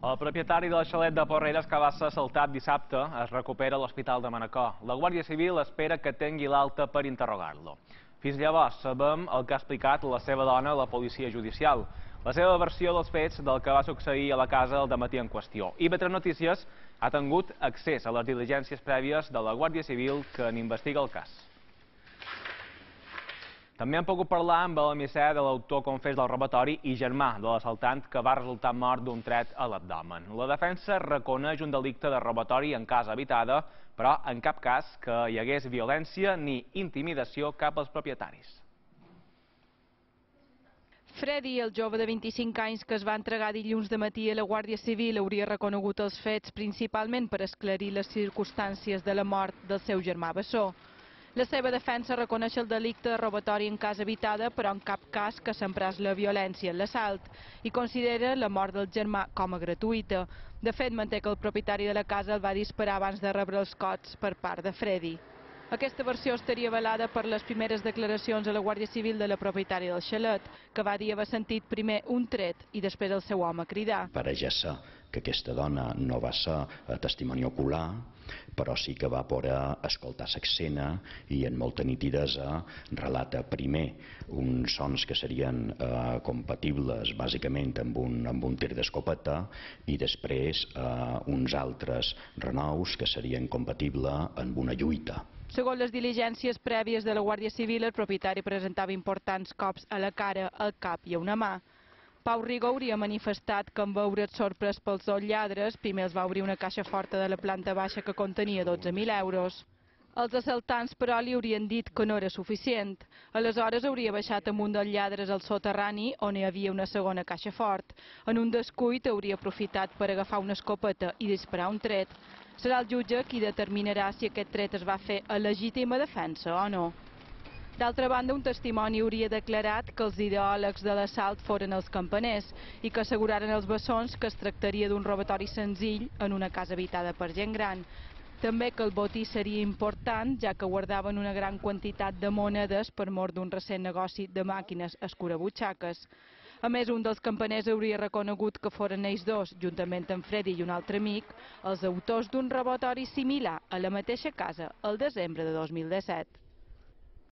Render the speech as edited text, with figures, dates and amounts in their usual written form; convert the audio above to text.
El propietari del xalet de Porreres, que va ser assaltat dissabte, es recupera a l'Hospital de Manacor. La Guàrdia Civil espera que tingui l'alta per interrogar-lo. Fins llavors sabem el que ha explicat la seva dona a la policia judicial, la seva versió dels fets del que va succeir a la casa el dematí en qüestió. I IB3 Notícies ha tingut accés a les diligències prèvies de la Guàrdia Civil que n'investiga el cas. També hem pogut parlar amb l'emissari de l'autor confés del robatori i germà de l'assaltant que va resultar mort d'un tret a l'abdomen. La defensa reconeix un delicte de robatori en casa habitada, però en cap cas que hi hagués violència ni intimidació cap als propietaris. Freddy, el jove de 25 anys que es va entregar dilluns de matí a la Guàrdia Civil, hauria reconegut els fets principalment per esclarir les circumstàncies de la mort del seu germà bessó. La seva defensa reconeix el delicte de robatori en casa habitada, però en cap cas que s'empràs la violència en l'assalt, i considera la mort del germà com a gratuïta. De fet, manté que el propietari de la casa el va disparar abans de rebre els cops per part de Freddy. Aquesta versió estaria avalada per les primeres declaracions a la Guàrdia Civil de la propietària del xalet, que va dir haver sentit primer un tret i després el seu home cridar. Pareix ser que aquesta dona no va ser testimoni ocular, però sí que va poder escoltar l'escena i en molta nitidesa relata primer uns sons que serien compatibles bàsicament amb un tir d'escopeta i després uns altres renous que serien compatibles amb una lluita. Segons les diligències prèvies de la Guàrdia Civil, el propietari presentava importants cops a la cara, al cap i a una mà. Pau Rigo hauria manifestat que en veure's sorprès pels dos lladres, primer els va obrir una caixa forta de la planta baixa que contenia 12.000 euros. Els assaltants, però, li haurien dit que no era suficient. Aleshores hauria baixat amb un dels lladres al soterrani, on hi havia una segona caixa fort. En un descuit hauria aprofitat per agafar una escopeta i disparar un tret. Serà el jutge qui determinarà si aquest tret es va fer a legítima defensa o no. D'altra banda, un testimoni hauria declarat que els ideòlegs de l'assalt foren els campaners i que asseguraren als bessons que es tractaria d'un robatori senzill en una casa habitada per gent gran. També que el botí seria important, ja que guardaven una gran quantitat de monedes per mort d'un recent negoci de màquines escurabutxaques. A més, un dels campaners hauria reconegut que foren ells dos, juntament amb Freddy i un altre amic, els autors d'un robatori similar a la mateixa casa el desembre de 2017.